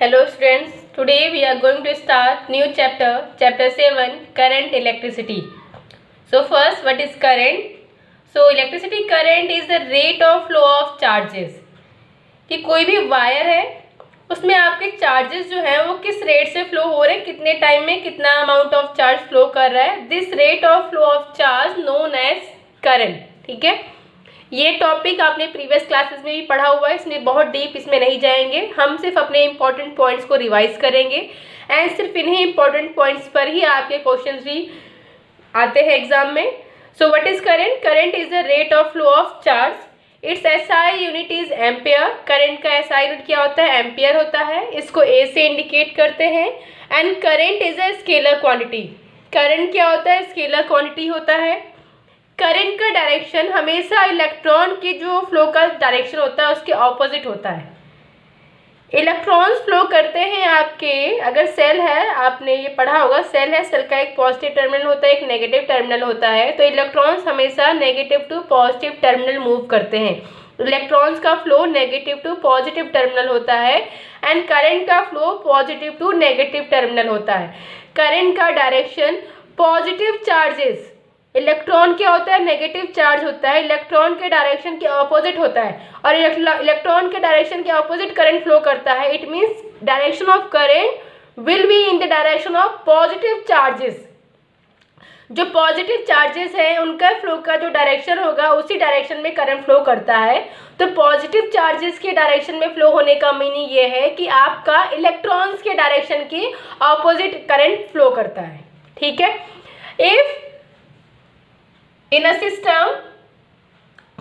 Hello students, today we are going to start new chapter, chapter 7, current electricity. So first, what is current? So electricity current is the rate of flow of charges. कि कोई भी wire है उसमें आपके charges जो हैं वो किस रेट से फ्लो हो रहे हैं, कितने टाइम में कितना अमाउंट ऑफ चार्ज फ्लो कर रहा है, this rate of flow of charge known as current. ठीक है, ये टॉपिक आपने प्रीवियस क्लासेस में भी पढ़ा हुआ है, इसमें बहुत डीप इसमें नहीं जाएंगे, हम सिर्फ अपने इंपॉर्टेंट पॉइंट्स को रिवाइज करेंगे एंड सिर्फ इन्हीं इंपॉर्टेंट पॉइंट्स पर ही आपके क्वेश्चंस भी आते हैं एग्जाम में। So what is current? Current is the rate of flow of charge, it's SI unit is ampere. Current का एसआई यूनिट क्या होता है? एम्पियर होता है, इसको ए से इंडिकेट करते हैं। And current is a scalar quantity. Current क्या होता है? स्केलर क्वांटिटी होता है। करंट का डायरेक्शन हमेशा इलेक्ट्रॉन की जो फ्लो का डायरेक्शन होता है उसके ऑपोजिट होता है। इलेक्ट्रॉन्स फ्लो करते हैं आपके, अगर सेल है, आपने ये पढ़ा होगा, सेल है, सेल का एक पॉजिटिव टर्मिनल होता है, एक नेगेटिव टर्मिनल होता है, तो इलेक्ट्रॉन्स हमेशा negative to positive terminal move करते हैं। इलेक्ट्रॉन्स का flow negative to positive terminal होता है एंड करंट का flow positive to negative terminal होता है। करंट का डायरेक्शन पॉजिटिव चार्जेस, इलेक्ट्रॉन क्या होता है? नेगेटिव चार्ज होता है, इलेक्ट्रॉन के डायरेक्शन के ऑपोजिट होता है और इलेक्ट्रॉन के डायरेक्शन के ऑपोजिट करंट फ्लो करता है। It means direction of current will be in the direction of positive charges. जो पॉजिटिव चार्जेस हैं उनका फ्लो का जो डायरेक्शन होगा उसी डायरेक्शन में करंट फ्लो करता है। तो पॉजिटिव चार्जेस के डायरेक्शन में फ्लो होने का मीनिंग ये है कि आपका इलेक्ट्रॉन्स के डायरेक्शन के ऑपोजिट करंट फ्लो करता है। ठीक है, इफ इन अ सिस्टम,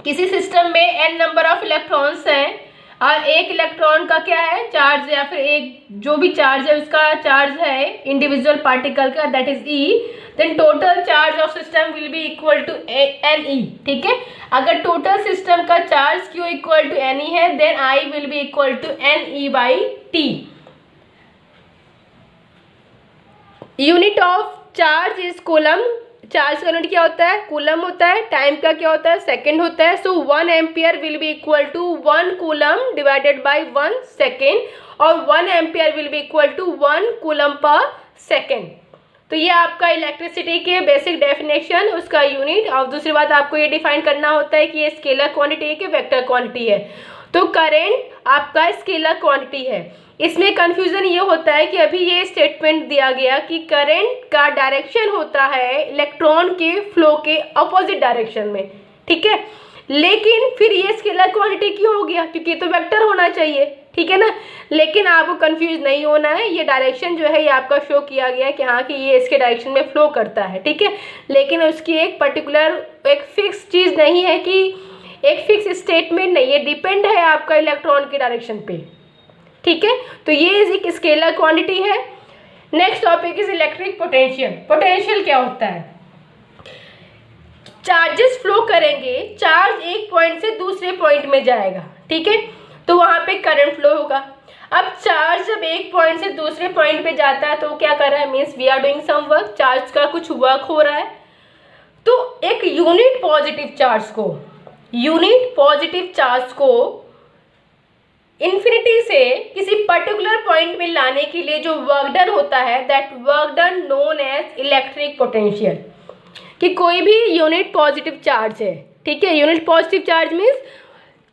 किसी सिस्टम में n नंबर ऑफ इलेक्ट्रॉन्स हैं और एक इलेक्ट्रॉन का क्या है? चार्ज, या फिर एक जो भी चार्ज है उसका चार्ज है इंडिविजुअल पार्टिकल का, that is E, then total charge of system will be equal to NE। ठीक है, अगर टोटल सिस्टम का charge Q equal to NE है then I will be equal to NE by T। Unit of charge is coulomb. Charge का unit क्या होता है? Coulomb होता है। टाइम का क्या होता है? सेकेंड होता है। So 1 ampere will be equal to 1 coulomb divided by 1 second, और 1 ampere will be equal to 1 coulomb per second. तो ये आपका इलेक्ट्रिसिटी के बेसिक डेफिनेशन, उसका यूनिट। और दूसरी बात आपको ये डिफाइन करना होता है कि ये स्केलर क्वांटिटी है कि वेक्टर क्वांटिटी है। तो करंट आपका स्केलर क्वांटिटी है। इसमें कंफ्यूजन ये होता है कि अभी ये स्टेटमेंट दिया गया कि करंट का डायरेक्शन होता है इलेक्ट्रॉन के फ्लो के अपोजिट डायरेक्शन में। ठीक है, लेकिन फिर ये स्केलर क्वांटिटी क्यों हो गया? क्योंकि ये तो वेक्टर होना चाहिए। ठीक है ना, लेकिन आपको कंफ्यूज नहीं होना है, ये डायरेक्शन जो है ये आपका शो किया गया है कि हाँ कि ये इसके डायरेक्शन में फ्लो करता है। ठीक है, लेकिन उसकी एक पर्टिकुलर एक फिक्स चीज़ नहीं है, कि एक फिक्स स्टेटमेंट नहीं है, डिपेंड है आपका इलेक्ट्रॉन के डायरेक्शन पे। ठीक है, तो ये एक स्केलर क्वांटिटी है। Next topic is electric potential. Potential क्या होता है? चार्जेस फ्लो करेंगे, चार्ज एक पॉइंट से दूसरे पॉइंट में जाएगा। ठीक है, तो वहां पे करंट फ्लो होगा। अब चार्ज जब एक पॉइंट से दूसरे पॉइंट पे जाता है तो क्या कर रहा है? Means we are doing some work, charge का कुछ वर्क हो रहा है। तो एक यूनिट पॉजिटिव चार्ज को इन्फिनिटी से किसी पर्टिकुलर पॉइंट में लाने के लिए जो वर्क डन होता है, that work done known as electric potential. कि कोई भी यूनिट पॉजिटिव चार्ज है, ठीक है, unit positive charge means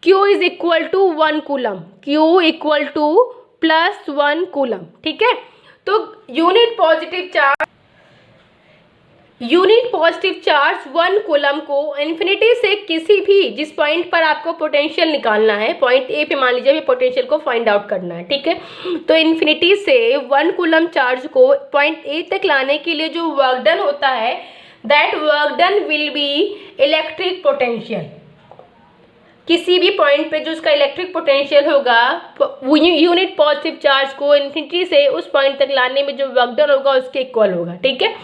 Q is equal to 1 coulomb, Q equal to plus 1 coulomb. ठीक है, तो यूनिट पॉजिटिव चार्ज 1 कूलम को इन्फिनिटी से किसी भी जिस पॉइंट पर आपको पोटेंशियल निकालना है, पॉइंट ए पे मान लीजिए पोटेंशियल को फाइंड आउट करना है। ठीक है, तो इन्फिनिटी से 1 कूलम चार्ज को पॉइंट ए तक लाने के लिए जो वर्क डन होता है, that work done will be electric potential. किसी भी पॉइंट पे जो उसका इलेक्ट्रिक पोटेंशियल होगा, यूनिट पॉजिटिव चार्ज को इन्फिनिटी से उस पॉइंट तक लाने में जो वर्क डन होगा उसके इक्वल होगा। ठीक है,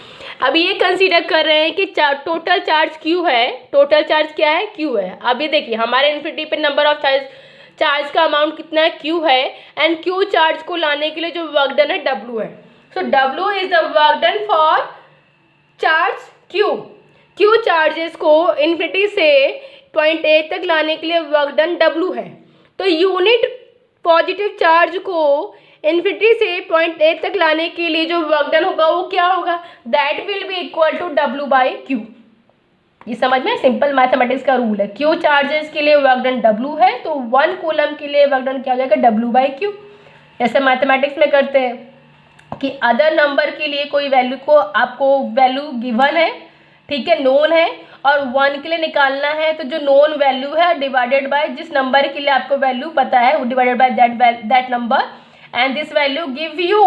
अब ये कंसीडर कर रहे हैं कि टोटल चार्ज Q है, टोटल चार्ज क्या है? Q है। अब ये देखिए हमारे इन्फिनिटी पे नंबर ऑफ चार्ज का अमाउंट कितना है? Q है, एंड Q चार्ज को लाने के लिए जो वर्क डन है W है। सो W is the work done for charge Q charges को इन्फिनिटी से पॉइंट ए तक लाने के लिए वर्क डन W है। तो यूनिट पॉजिटिव चार्ज को इन्फिनिटी से पॉइंट ए तक लाने के लिए जो वर्क डन होगा वो क्या होगा, that will be equal to W/Q। ये समझ में, सिंपल मैथमेटिक्स का रूल है। Q चार्जेस के लिए वर्क डन W है तो 1 कूलम के लिए वर्क डन क्या हो जाएगा, W/Q। जैसे मैथमेटिक्स में करते हैं कि अदर नंबर के लिए कोई वैल्यू को आपको वैल्यू गिवन है, ठीक है, नोन है, और 1 के लिए निकालना है तो जो नोन वैल्यू है डिवाइडेड बाय जिस नंबर के लिए आपको वैल्यू पता है वो divided by that number, and this value give you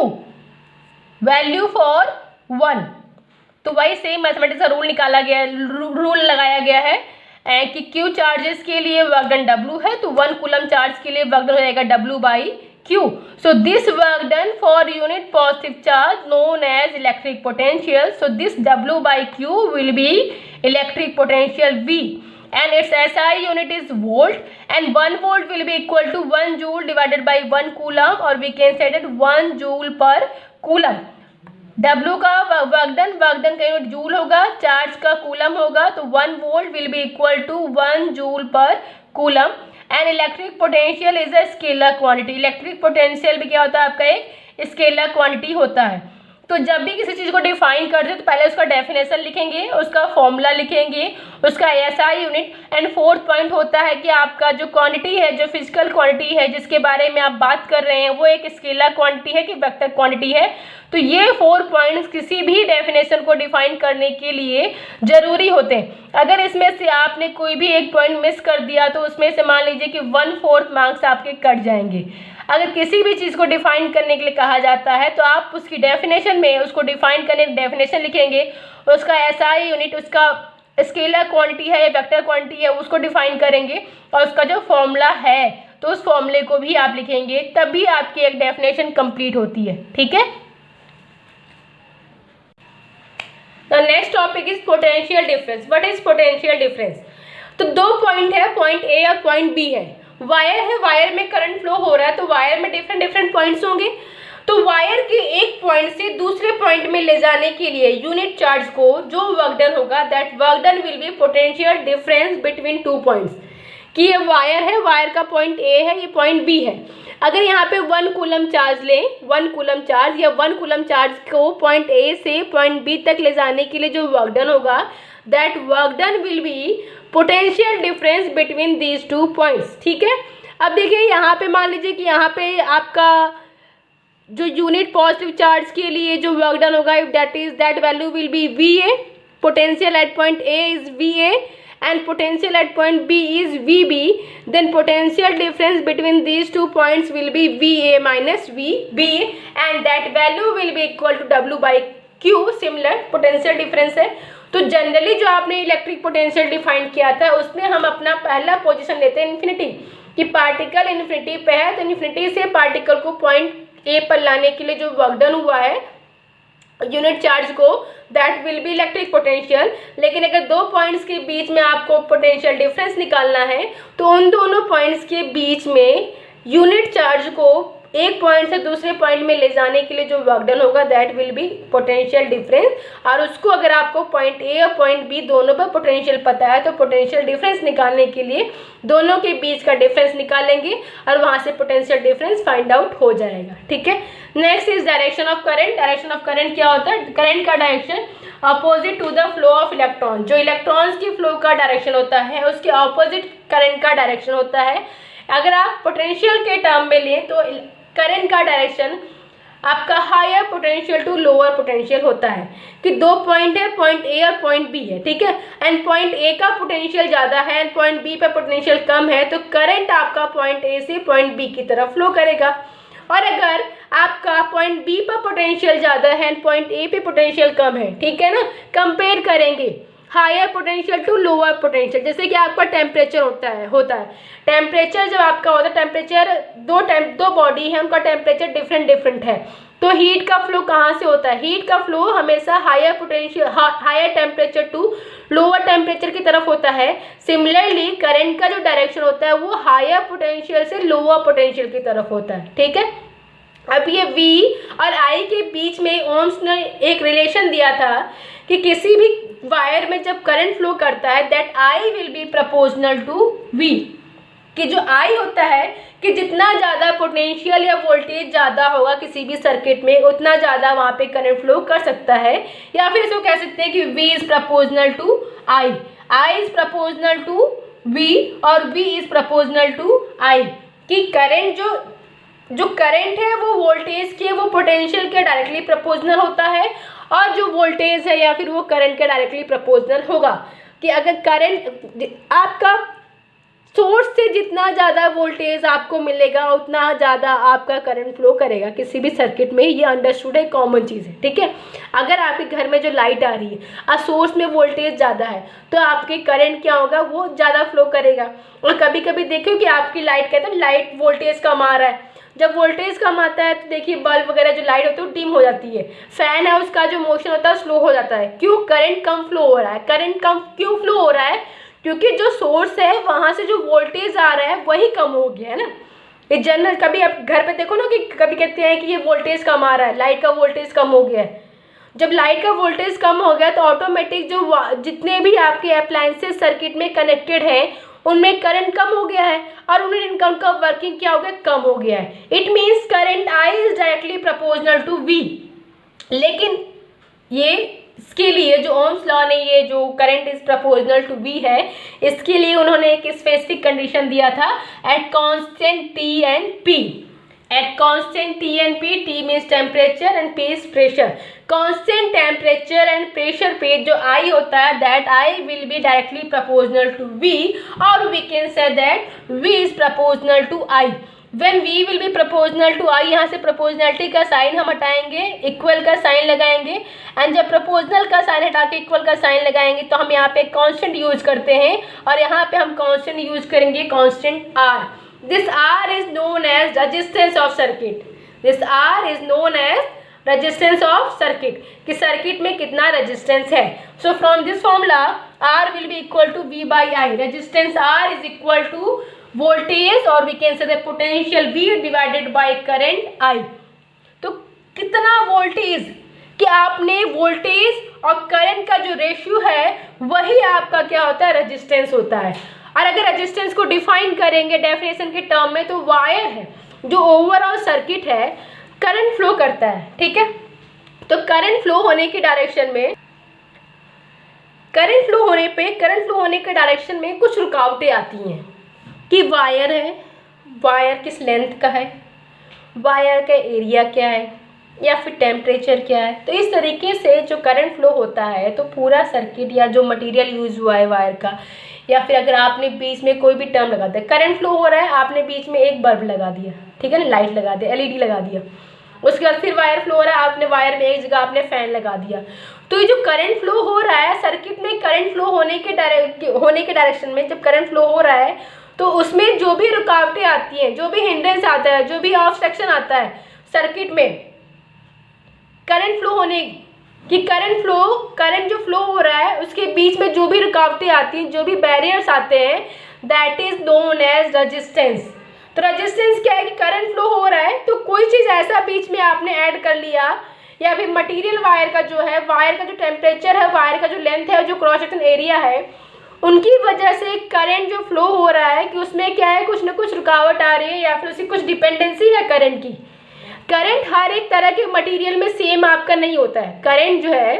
value for 1। तो वही सेम मैथमेटिक्स का रूल निकाला गया, रूल लगाया गया है कि Q चार्जेस के लिए वर्क डन W है तो 1 कूलम चार्ज के लिए वर्क डन हो जाएगा W/Q। So this work done for unit positive charge known as electric potential, so this W/Q will be electric potential V and its SI unit is volt, and 1 volt will be equal to 1 joule divided by 1 coulomb, or we can say that 1 joule per coulomb। W का work done का unit joule होगा, charge का coulomb होगा, तो 1 volt will be equal to 1 joule per coulomb. And electric potential is a scalar quantity. Electric potential भी क्या होता है, आपका एक स्केलर क्वांटिटी होता है। तो जब भी किसी चीज़ को डिफाइन करते हैं तो पहले उसका डेफिनेशन लिखेंगे, उसका फॉर्मूला लिखेंगे, उसका SI unit, and fourth point होता है कि आपका जो क्वांटिटी है, जो फिजिकल क्वांटिटी है जिसके बारे में आप बात कर रहे हैं वो एक स्केलर क्वांटिटी है कि वेक्टर क्वांटिटी है। तो ये 4 पॉइंट्स किसी भी डेफिनेशन को डिफाइन करने के लिए ज़रूरी होते हैं। अगर इसमें से आपने कोई भी एक पॉइंट मिस कर दिया तो उसमें से मान लीजिए कि 1/4 मार्क्स आपके कट जाएंगे। अगर किसी भी चीज़ को डिफाइन करने के लिए कहा जाता है तो आप उसकी डेफिनेशन में उसको डिफाइन करने की डेफिनेशन लिखेंगे, उसका SI यूनिट, उसका स्केलर क्वांटिटी है या वेक्टर क्वांटिटी है उसको डिफाइन करेंगे, और उसका जो फॉर्मूला है तो उस फॉर्मूले को भी आप लिखेंगे, तभी आपकी एक डेफिनेशन कंप्लीट होती है। ठीक है। The next topic is potential difference. What is potential difference? तो 2 पॉइंट है, पॉइंट ए और पॉइंट बी है। वायर है, वायर में करंट फ्लो हो रहा है तो वायर में डिफरेंट पॉइंट्स होंगे। तो वायर के एक पॉइंट से दूसरे पॉइंट में ले जाने के लिए यूनिट चार्ज को जो वर्क डन होगा, that work done will be potential difference between 2 points. कि ये वायर है, वायर का पॉइंट ए है, ये पॉइंट बी है। अगर यहाँ पे 1 कूलम चार्ज लें, 1 कूलम चार्ज या 1 कूलम चार्ज को पॉइंट ए से पॉइंट बी तक ले जाने के लिए जो वर्क डन होगा, that work done will be potential difference between these 2 points. ठीक है। अब देखिए यहाँ पे मान लीजिए कि यहाँ पे आपका जो यूनिट पॉजिटिव चार्ज के लिए जो वर्क डन होगा, that value will be VA, potential at point A is VA and potential at point B is VB, then potential difference between these 2 points will be VA minus VB, and that value will be equal to W/Q। Similar potential difference है। तो generally जो आपने electric potential define किया था उसमें हम अपना पहला पोजीशन लेते हैं इन्फिनिटी, कि पार्टिकल इन्फिनिटी पे है तो इन्फिनिटी से पार्टिकल को पॉइंट ए पर लाने के लिए जो वर्क डन हुआ है यूनिट चार्ज को, that will be electric potential. लेकिन अगर 2 पॉइंट्स के बीच में आपको पोटेंशियल डिफरेंस निकालना है तो उन दोनों पॉइंट्स के बीच में यूनिट चार्ज को एक पॉइंट से दूसरे पॉइंट में ले जाने के लिए जो वर्क डन होगा, that will B potential difference. और उसको अगर आपको पॉइंट ए और पॉइंट बी दोनों पर पोटेंशियल पता है तो पोटेंशियल डिफरेंस निकालने के लिए दोनों के बीच का डिफरेंस निकालेंगे और वहाँ से पोटेंशियल डिफरेंस फाइंड आउट हो जाएगा। ठीक है। Next is direction of current. Direction of current क्या होता है? करंट का direction opposite to the flow of electron. जो इलेक्ट्रॉन्स की फ्लो का डायरेक्शन होता है उसके अपोजिट करंट का डायरेक्शन होता है। अगर आप पोटेंशियल के टर्म में लें तो करंट का डायरेक्शन आपका higher potential to lower potential होता है, कि 2 पॉइंट है, पॉइंट ए और पॉइंट बी है। ठीक है। एंड पॉइंट ए का पोटेंशियल ज़्यादा है एंड पॉइंट बी पर पोटेंशियल कम है, तो करंट आपका पॉइंट ए से पॉइंट बी की तरफ फ्लो करेगा। और अगर आपका पॉइंट बी पर पोटेंशियल ज़्यादा है एंड पॉइंट ए पे पोटेंशियल कम है, ठीक है ना, कंपेयर करेंगे higher potential to lower potential. जैसे कि आपका टेम्परेचर होता है। टेम्परेचर जब आपका होता है, टेम्परेचर दो बॉडी है, उनका टेम्परेचर डिफरेंट है, तो हीट का फ्लो कहाँ से होता है? हीट का फ्लो हमेशा higher temperature to lower temperature की तरफ होता है। सिमिलरली करंट का जो डायरेक्शन होता है वो हायर पोटेंशियल से लोअर पोटेंशियल की तरफ होता है। ठीक है। अब ये V और I के बीच में ओम्स ने एक रिलेशन दिया था कि किसी भी वायर में जब करंट फ्लो करता है, that I will be proportional to V। कि जो आई होता है कि जितना ज़्यादा पोटेंशियल या वोल्टेज ज़्यादा होगा किसी भी सर्किट में उतना ज़्यादा वहाँ पे करंट फ्लो कर सकता है। या फिर इसको कह सकते हैं कि V is proportional to I is proportional to V और V is proportional to I, कि करंट जो करंट है वो वोल्टेज के वो पोटेंशियल के डायरेक्टली प्रपोजनल होता है और जो वोल्टेज है या फिर वो करंट के डायरेक्टली प्रपोजनल होगा। कि अगर करंट आपका सोर्स से जितना ज़्यादा वोल्टेज आपको मिलेगा उतना ज़्यादा आपका करंट फ्लो करेगा किसी भी सर्किट में। ये अंडरस्टूड है, कॉमन चीज़ है, ठीक है। अगर आपके घर में जो लाइट आ रही है और सोर्स में वोल्टेज ज़्यादा है तो आपके करंट क्या होगा, वो ज़्यादा फ्लो करेगा। और कभी कभी देखो कि आपकी लाइट कहते हैं लाइट वोल्टेज कम आ रहा है, जब वोल्टेज कम आता है तो देखिए बल्ब वगैरह जो लाइट होती है वो डिम हो जाती है। फैन है उसका जो मोशन होता है स्लो हो जाता है, क्यों, करंट कम फ्लो हो रहा है। करंट कम क्यों फ्लो हो रहा है, क्योंकि जो सोर्स है वहाँ से जो वोल्टेज आ रहा है वही कम हो गया है ना। ये जनरल कभी आप घर पे देखो ना कि कभी कहते हैं कि ये वोल्टेज कम आ रहा है, लाइट का वोल्टेज कम हो गया है। जब लाइट का वोल्टेज कम हो गया तो ऑटोमेटिक जो जितने भी आपके अप्लायंसेस सर्किट में कनेक्टेड है उनमें करंट कम हो गया है और उनका वर्किंग क्या हो गया, कम हो गया है। It means current I is directly proportional to V. लेकिन ये इसके लिए जो ओम्स लॉ ने ये जो current is proportional to V है इसके लिए उन्होंने एक स्पेसिफिक कंडीशन दिया था, at constant T and P. At constant T and P, T means temperature and P is pressure. Constant temperature and pressure पे जो आई होता है that I will be directly proportional to V, और we can say that V is proportional to I. When V will be proportional to I, यहाँ से proportionality का sign हम हटाएंगे, इक्वल का साइन लगाएंगे, एंड जब प्रोपोर्शनल का साइन हटा के इक्वल का साइन लगाएंगे तो हम यहाँ पे कांस्टेंट यूज करते हैं और यहाँ पे हम कांस्टेंट यूज करेंगे, constant R। This R is known as resistance of circuit. This R is known as resistance of circuit, कि सर्किट में कितना रेजिस्टेंस है। So from this formula R will be equal to V by I। रेजिस्टेंस R is equal to voltage और we can say the potential V divided by current I। तो कितना voltage, कि आपने वोल्टेज और करंट का जो रेशियो है वही आपका क्या होता है, रेजिस्टेंस होता है। और अगर रेजिस्टेंस को डिफाइन करेंगे डेफिनेशन के टर्म में तो वायर है जो ओवरऑल सर्किट है करंट फ्लो करता है, ठीक है। तो करंट फ्लो होने की डायरेक्शन में करंट फ्लो होने के डायरेक्शन में कुछ रुकावटें आती हैं कि वायर है, वायर किस लेंथ का है, वायर का एरिया क्या है, या फिर टेम्परेचर क्या है। तो इस तरीके से जो करंट फ्लो होता है तो पूरा सर्किट या जो मटेरियल यूज़ हुआ है वायर का, या फिर अगर आपने बीच में कोई भी टर्म लगा दिया, करंट फ्लो हो रहा है, आपने बीच में एक बल्ब लगा दिया, ठीक है ना, लाइट लगा दिया, LED लगा दिया, उसके बाद फिर वायर फ्लो हो रहा है, आपने वायर में एक जगह आपने फैन लगा दिया। तो ये जो करंट फ्लो हो रहा है सर्किट में, करंट फ्लो होने के डायरेक्शन में जब करंट फ्लो हो रहा है तो उसमें जो भी रुकावटें आती हैं, जो भी हिंड्रेंस आता है, जो भी ऑब्स्ट्रक्शन आता है सर्किट में करंट फ्लो होने की, करंट जो फ्लो हो रहा है उसके बीच में जो भी रुकावटें आती हैं, जो भी बैरियर्स आते हैं, that is known as resistance. तो रेजिस्टेंस क्या है कि करंट फ्लो हो रहा है तो कोई चीज़ ऐसा बीच में आपने ऐड कर लिया, या फिर मटेरियल वायर का जो है, वायर का जो टेम्परेचर है, वायर का जो लेंथ है, जो क्रॉस सेक्शन एरिया है, उनकी वजह से करंट जो फ्लो हो रहा है कि उसमें क्या है, कुछ ना कुछ रुकावट आ रही है या फिर उसकी कुछ डिपेंडेंसी है करंट की। करंट हर एक तरह के मटेरियल में सेम आपका नहीं होता है। करंट जो है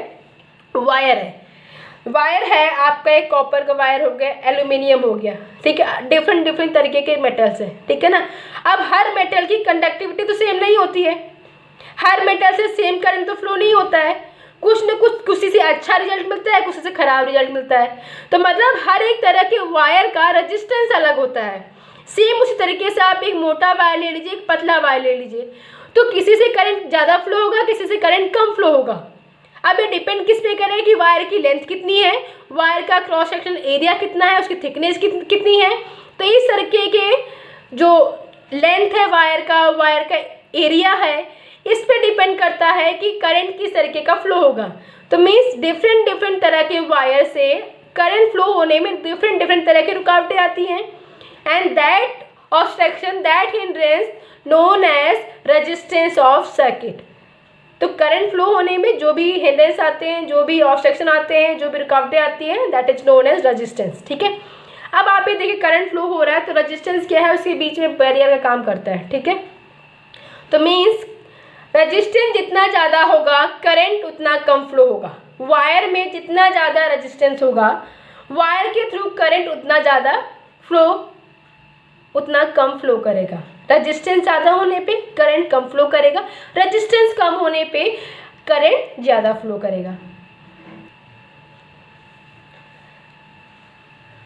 वायर है आपका, एक कॉपर का वायर हो गया, एल्यूमिनियम हो गया, ठीक है, डिफरेंट तरीके के मेटल्स हैं, ठीक है ना। अब हर मेटल की कंडक्टिविटी तो सेम नहीं होती है, हर मेटल से सेम करंट तो फ्लो नहीं होता है, कुछ न कुछ किसी से अच्छा रिजल्ट मिलता है, किसी से खराब रिजल्ट मिलता है। तो मतलब हर एक तरह के वायर का रेजिस्टेंस अलग होता है। सेम उसी तरीके से आप एक मोटा वायर ले लीजिए, एक पतला वायर ले लीजिए, तो किसी से करंट ज़्यादा फ्लो होगा, किसी से करंट कम फ्लो होगा। अब ये डिपेंड किस पे करे कि वायर की लेंथ कितनी है, वायर का क्रॉस सेक्शन एरिया कितना है, उसकी थिकनेस कितनी है। तो इस तरीके के जो लेंथ है वायर का एरिया है, इस पे डिपेंड करता है कि करंट किस तरीके का फ्लो होगा। तो मीन्स डिफरेंट तरह के वायर से करंट फ्लो होने में डिफरेंट तरह की रुकावटें आती हैं, and that obstruction, that hindrance known as resistance of circuit. तो करंट फ्लो होने में जो भी हिंड्रेंस आते हैं, जो भी ऑब्स्ट्रक्शन आते हैं, जो भी रुकावटें आती हैं, that is known as resistance, ठीक है। अब आप ये देखिए करंट फ्लो हो रहा है तो रेजिस्टेंस क्या है, उसके बीच में बैरियर का काम करता है, ठीक है। तो मीन्स रेजिस्टेंस जितना ज़्यादा होगा करंट उतना कम फ्लो होगा। वायर में जितना ज़्यादा रेजिस्टेंस होगा वायर के थ्रू करंट उतना ज़्यादा फ्लो उतना कम फ्लो करेगा। रेजिस्टेंस ज़्यादा होने पे करंट कम फ्लो करेगा, रेजिस्टेंस कम होने पे करंट ज़्यादा फ्लो करेगा।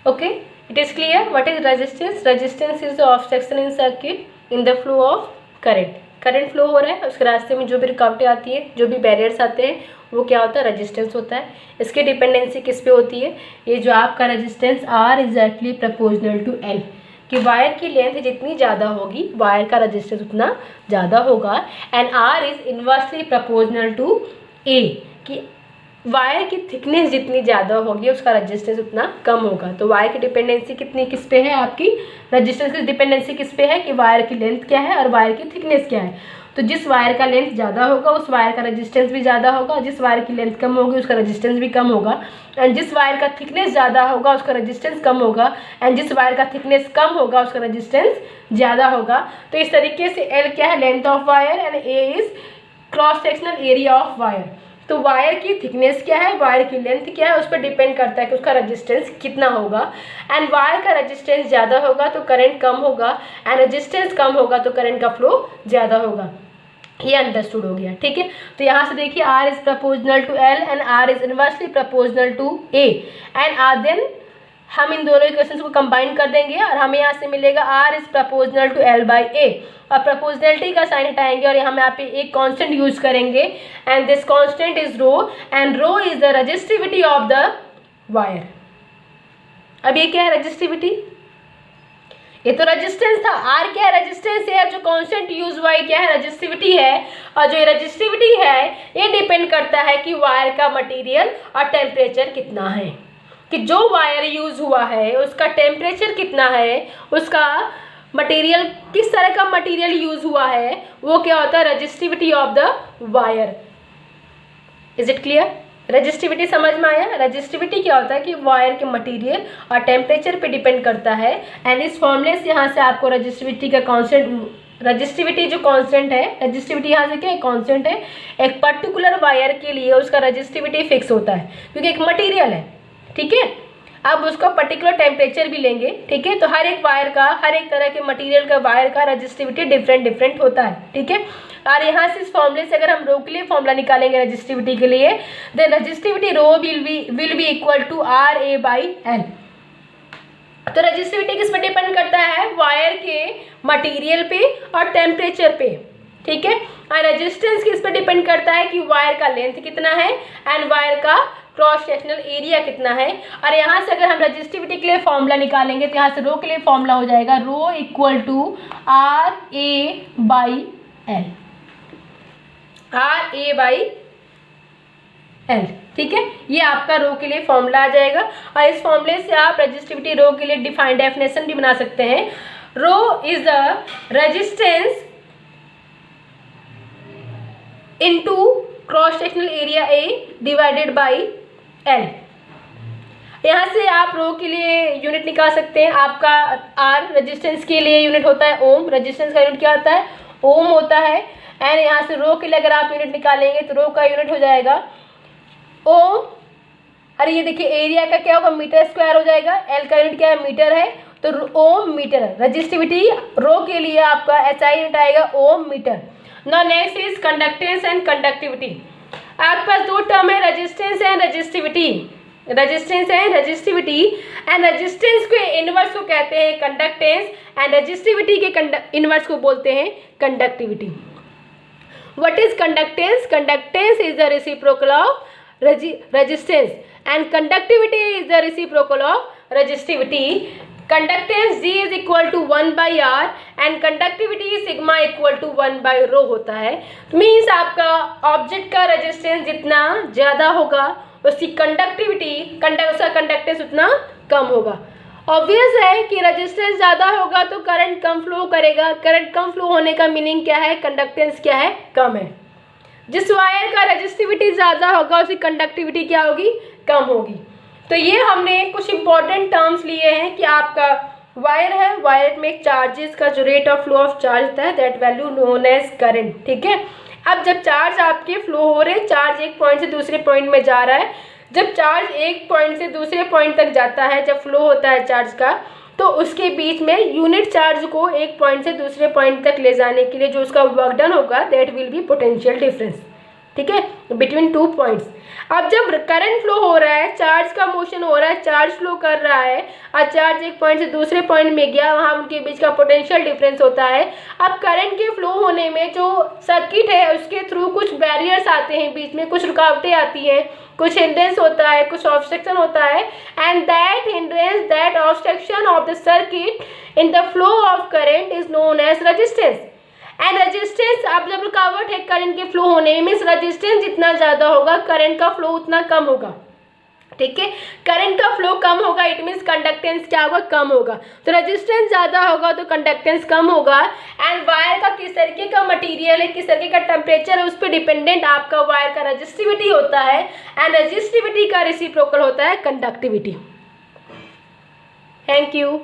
Okay, it is clear what is resistance. Resistance is the obstruction in circuit in the flow of current. Current flow हो रहा है, उसके रास्ते में जो भी रुकावटें आती है, जो भी बैरियर्स आते हैं, वो क्या होता है, रेजिस्टेंस होता है। इसकी डिपेंडेंसी किस पे होती है, ये जो आपका resistance R exactly proportional to L, कि वायर की लेंथ जितनी ज़्यादा होगी वायर का रेजिस्टेंस उतना ज़्यादा होगा। And R is inversely proportional to A, कि वायर की थिकनेस जितनी ज़्यादा होगी उसका रेजिस्टेंस उतना कम होगा। तो वायर की डिपेंडेंसी कितनी किस पे है, आपकी रेजिस्टेंस की डिपेंडेंसी किस पे है कि वायर की लेंथ क्या है और वायर की थिकनेस क्या है। तो जिस वायर का लेंथ ज़्यादा होगा उस वायर का रेजिस्टेंस भी ज़्यादा होगा, जिस वायर की लेंथ कम होगी उसका रेजिस्टेंस भी कम होगा। एंड जिस वायर का थिकनेस ज़्यादा होगा उसका रेजिस्टेंस कम होगा, एंड जिस वायर का थिकनेस कम होगा उसका रेजिस्टेंस ज़्यादा होगा। तो इस तरीके से एल क्या है, length of wire, and A is cross sectional area of wire. तो वायर की थिकनेस क्या है, वायर की लेंथ क्या है, उस पर डिपेंड करता है कि उसका रेजिस्टेंस कितना होगा। एंड वायर का रेजिस्टेंस ज़्यादा होगा तो करंट कम होगा, एंड रेजिस्टेंस कम होगा तो करंट का फ्लो ज़्यादा होगा। ये अंडरस्टूड हो गया, ठीक है। तो यहाँ से देखिए R is proportional to L and R is inversely proportional to A, and then हम इन दोनों इक्वेशंस को कंबाइन कर देंगे और हमें यहाँ से मिलेगा R is proportional to L by A, और प्रपोजनलिटी का साइन हटाएंगे और यहाँ पे एक कांस्टेंट यूज करेंगे, and this constant is rho, and rho is the resistivity of the wire. अब ये क्या है, रेजिस्टिविटी, ये तो रेजिस्टेंस था, आर क्या है, रेजिस्टेंस है, जो कांस्टेंट यूज हुआ है क्या है, रेजिस्टिविटी है। और जो रेजिस्टिविटी है ये डिपेंड करता है कि वायर का मटेरियल और टेम्परेचर कितना है, कि जो वायर यूज हुआ है उसका टेम्परेचर कितना है, उसका मटेरियल किस तरह का मटेरियल यूज हुआ है, वो क्या होता है, resistivity of the wire. Is it clear, resistivity समझ में आया। रेजिस्टिविटी क्या होता है कि वायर के मटेरियल और टेम्परेचर पे डिपेंड करता है। एंड इस फॉर्मूले से यहाँ से आपको रेजिस्टिविटी का कांस्टेंट, रेजिस्टिविटी जो कांस्टेंट है, रेजिस्टिविटी यहाँ से क्या है, कांस्टेंट है। एक पर्टिकुलर वायर के लिए उसका रेजिस्टिविटी फिक्स होता है क्योंकि एक मटीरियल है, ठीक है। अब उसका पर्टिकुलर टेम्परेचर भी लेंगे, ठीक है। तो हर एक वायर का, हर एक तरह के मटेरियल का वायर का रेजिस्टिविटी डिफरेंट होता है, ठीक है। और यहाँ से इस फॉर्मूले से अगर हम रो के लिए फॉर्मूला निकालेंगे रेजिस्टिविटी के लिए, then resistivity rho will be equal to R A by L. तो रेजिस्टिविटी किस पे डिपेंड करता है, वायर के मटेरियल पे और टेम्परेचर पे, ठीक है। और रेजिस्टेंस किस पे डिपेंड करता है कि वायर का लेंथ कितना है एंड वायर का क्रॉस सेक्शनल एरिया कितना है। और यहाँ से अगर हम रेजिस्टिविटी के लिए फॉर्मूला निकालेंगे तो यहाँ से रो के लिए फॉर्मूला हो जाएगा rho equal to R A by L, R A by L, ठीक है। ये आपका रो के लिए फॉर्मूला आ जाएगा। और इस फॉर्मूले से आप रेजिस्टिविटी रो के लिए डिफाइंड डेफिनेशन भी बना सकते हैं। Rho is the resistance into cross sectional area A divided by L. यहाँ से आप रो के लिए यूनिट निकाल सकते हैं। आपका आर रेजिस्टेंस के लिए यूनिट होता है ओम, रेजिस्टेंस का यूनिट क्या होता है, ओम होता है। एंड यहाँ से रो के लिए अगर आप यूनिट निकालेंगे तो रो का यूनिट हो जाएगा ओम। अरे ये देखिए एरिया का क्या होगा, मीटर स्क्वायर हो जाएगा। एल का यूनिट क्या है, मीटर है, तो ओम मीटर। रेजिस्टिविटी रो के लिए आपका SI यूनिट आएगा ohm metre. Now next is conductance and conductivity. आपके पास दो टर्म है, resistance and resistivity, resistance and resistivity. And resistance के इनवर्स को कहते हैं कंडक्टेंस, एंड रेजिस्टिविटी के इनवर्स को बोलते हैं conductivity. What is conductance? Conductance is the reciprocal of resistance and conductivity is the reciprocal of resistivity. Conductance G is equal to 1 by R and conductivity sigma equal to 1 by rho होता है। Means आपका object का resistance जितना ज़्यादा होगा उसकी conductivity, उसका conductance उतना कम होगा। ऑब्वियस है कि रेजिस्टेंस ज़्यादा होगा तो करंट कम फ्लो करेगा। करंट कम फ्लो होने का मीनिंग क्या है, कंडक्टेंस क्या है, कम है। जिस वायर का रेजिस्टिविटी ज़्यादा होगा उसकी कंडक्टिविटी क्या होगी, कम होगी। तो ये हमने कुछ इंपॉर्टेंट टर्म्स लिए हैं कि आपका वायर है, वायर में चार्जेस का जो rate of flow of charge होता है that value known as current, ठीक है। अब जब चार्ज आपके फ्लो हो रहे हैं, चार्ज एक पॉइंट से दूसरे पॉइंट में जा रहा है, जब चार्ज एक पॉइंट से दूसरे पॉइंट तक जाता है, जब फ्लो होता है चार्ज का, तो उसके बीच में यूनिट चार्ज को एक पॉइंट से दूसरे पॉइंट तक ले जाने के लिए जो उसका वर्क डन होगा that will B potential difference, ठीक है, बिटवीन टू पॉइंट्स। अब जब करंट फ्लो हो रहा है, चार्ज का मोशन हो रहा है, चार्ज फ्लो कर रहा है और चार्ज एक पॉइंट से दूसरे पॉइंट में गया, वहाँ उनके बीच का पोटेंशियल डिफरेंस होता है। अब करंट के फ्लो होने में जो सर्किट है उसके थ्रू कुछ बैरियर्स आते हैं, बीच में कुछ रुकावटें आती हैं, कुछ हिंड्रेंस होता है, कुछ ऑब्स्ट्रक्शन होता है, and that hindrance, that obstruction of the circuit in the flow of current is known as resistance. And resistance, अब जब रुकावट है करंट के फ्लो होने में, मीन्स रेजिस्टेंस जितना ज़्यादा होगा करंट का फ्लो उतना कम होगा, ठीक है। करंट का फ्लो कम होगा, इट मीन्स कंडक्टेंस क्या होगा, कम होगा। तो रेजिस्टेंस ज़्यादा होगा तो कंडक्टेंस कम होगा। एंड वायर का किस तरीके का मटेरियल है, किस तरीके का टेम्परेचर है, उस पर डिपेंडेंट आपका वायर का रेजिस्टिविटी होता है। एंड रेजिस्टिविटी का रेसिप्रोकल होता है कंडक्टिविटी। Thank you.